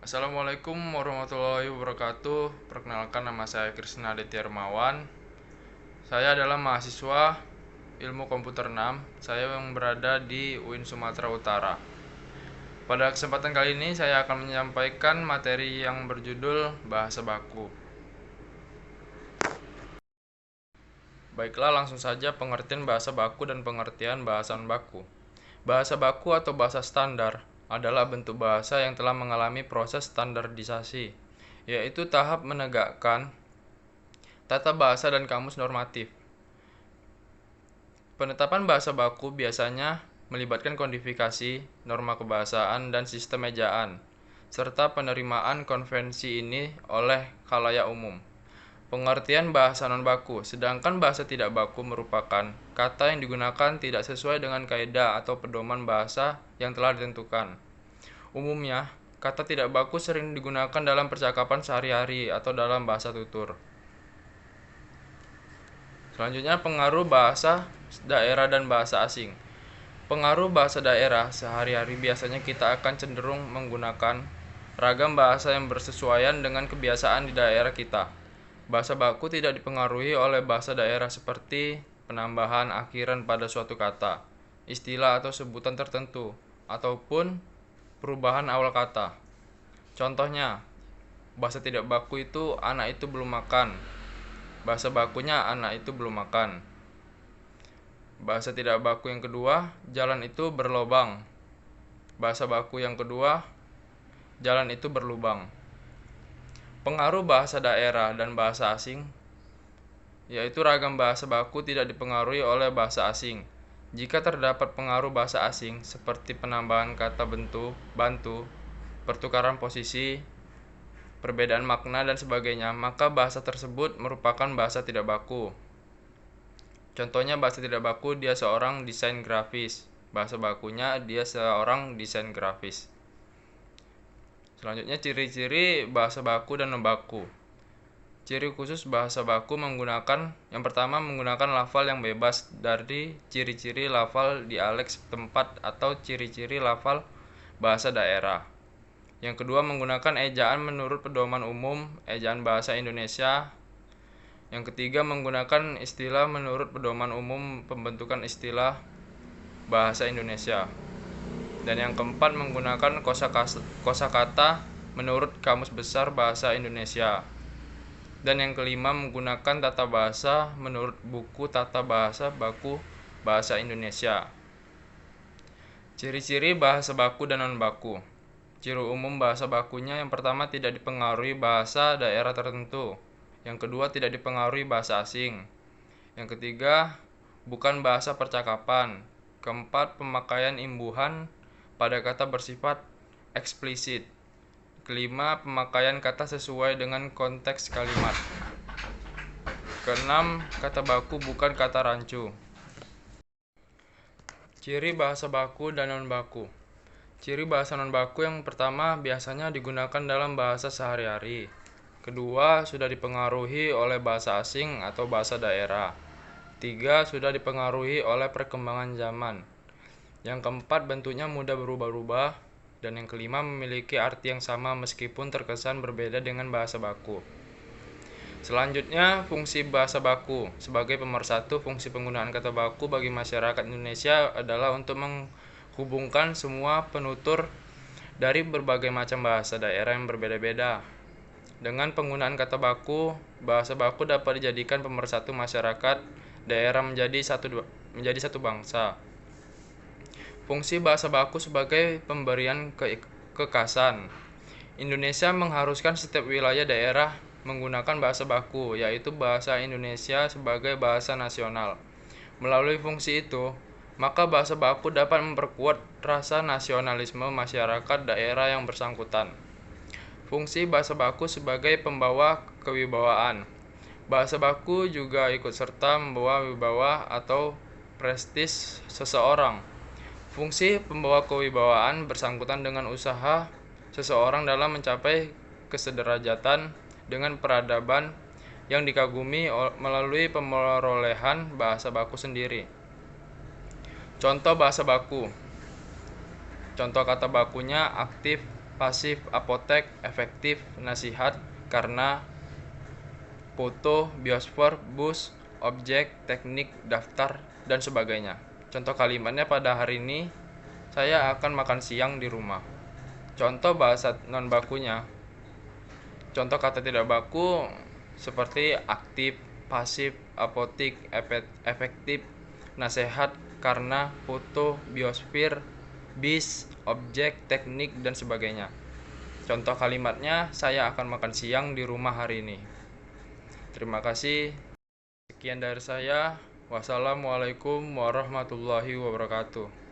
Assalamualaikum warahmatullahi wabarakatuh. Perkenalkan, nama saya Krisna Aditya Hermawan. Saya adalah mahasiswa Ilmu Komputer 6. Saya yang berada di UIN Sumatera Utara. Pada kesempatan kali ini saya akan menyampaikan materi yang berjudul bahasa baku. Baiklah, langsung saja pengertian bahasa baku dan pengertian bahasa non-baku. Bahasa baku atau bahasa standar adalah bentuk bahasa yang telah mengalami proses standarisasi, yaitu tahap menegakkan tata bahasa dan kamus normatif. Penetapan bahasa baku biasanya melibatkan kodifikasi, norma kebahasaan, dan sistem ejaan, serta penerimaan konvensi ini oleh khalayak umum. Pengertian bahasa non-baku, sedangkan bahasa tidak baku merupakan kata yang digunakan tidak sesuai dengan kaidah atau pedoman bahasa yang telah ditentukan. Umumnya, kata tidak baku sering digunakan dalam percakapan sehari-hari atau dalam bahasa tutur. Selanjutnya, pengaruh bahasa daerah dan bahasa asing. Pengaruh bahasa daerah sehari-hari biasanya kita akan cenderung menggunakan ragam bahasa yang bersesuaian dengan kebiasaan di daerah kita. Bahasa baku tidak dipengaruhi oleh bahasa daerah seperti penambahan akhiran pada suatu kata, istilah atau sebutan tertentu, ataupun perubahan awal kata. Contohnya, bahasa tidak baku itu anak itu belum makan. Bahasa bakunya anak itu belum makan. Bahasa tidak baku yang kedua, jalan itu berlobang. Bahasa baku yang kedua, jalan itu berlubang. Pengaruh bahasa daerah dan bahasa asing, yaitu ragam bahasa baku tidak dipengaruhi oleh bahasa asing. Jika terdapat pengaruh bahasa asing, seperti penambahan kata bantu, pertukaran posisi, perbedaan makna, dan sebagainya, maka bahasa tersebut merupakan bahasa tidak baku. Contohnya, bahasa tidak baku dia seorang desain grafis. Bahasa bakunya dia seorang desain grafis. Selanjutnya, ciri-ciri bahasa baku dan non-baku. Ciri khusus bahasa baku yang pertama menggunakan lafal yang bebas dari ciri-ciri lafal dialek setempat atau ciri-ciri lafal bahasa daerah. Yang kedua, menggunakan ejaan menurut pedoman umum ejaan bahasa Indonesia. Yang ketiga, menggunakan istilah menurut pedoman umum pembentukan istilah bahasa Indonesia. Dan yang keempat, menggunakan kosakata menurut Kamus Besar Bahasa Indonesia. Dan yang kelima, menggunakan tata bahasa menurut buku Tata Bahasa Baku Bahasa Indonesia. Ciri-ciri bahasa baku dan non-baku. Ciri umum bahasa bakunya yang pertama tidak dipengaruhi bahasa daerah tertentu. Yang kedua, tidak dipengaruhi bahasa asing. Yang ketiga, bukan bahasa percakapan. Keempat, pemakaian imbuhan pada kata bersifat eksplisit. Kelima, pemakaian kata sesuai dengan konteks kalimat. Keenam, kata baku bukan kata rancu. Ciri bahasa baku dan non-baku. Ciri bahasa non-baku yang pertama biasanya digunakan dalam bahasa sehari-hari. Kedua, sudah dipengaruhi oleh bahasa asing atau bahasa daerah. Tiga, sudah dipengaruhi oleh perkembangan zaman. Yang keempat, bentuknya mudah berubah-ubah. Dan yang kelima, memiliki arti yang sama meskipun terkesan berbeda dengan bahasa baku. Selanjutnya, fungsi bahasa baku. Sebagai pemersatu, fungsi penggunaan kata baku bagi masyarakat Indonesia adalah untuk menghubungkan semua penutur dari berbagai macam bahasa daerah yang berbeda-beda. Dengan penggunaan kata baku, bahasa baku dapat dijadikan pemersatu masyarakat daerah menjadi satu bangsa. Fungsi bahasa baku sebagai pemberian kekasan. Indonesia mengharuskan setiap wilayah daerah menggunakan bahasa baku, yaitu bahasa Indonesia sebagai bahasa nasional. Melalui fungsi itu, maka bahasa baku dapat memperkuat rasa nasionalisme masyarakat daerah yang bersangkutan. Fungsi bahasa baku sebagai pembawa kewibawaan. Bahasa baku juga ikut serta membawa wibawa atau prestis seseorang. Fungsi pembawa kewibawaan bersangkutan dengan usaha seseorang dalam mencapai kesederajatan dengan peradaban yang dikagumi melalui pemerolehan bahasa baku sendiri. Contoh bahasa baku. Contoh kata bakunya aktif, pasif, apotek, efektif, nasihat, karena, foto, biosfer, bus, objek, teknik, daftar, dan sebagainya. Contoh kalimatnya pada hari ini, saya akan makan siang di rumah. Contoh bahasa non bakunya. Contoh kata tidak baku seperti aktif, pasif, apotik, efektif, nasihat, karena, foto, biosfer, bis, objek, teknik, dan sebagainya. Contoh kalimatnya, saya akan makan siang di rumah hari ini. Terima kasih. Sekian dari saya. Wassalamualaikum warahmatullahi wabarakatuh.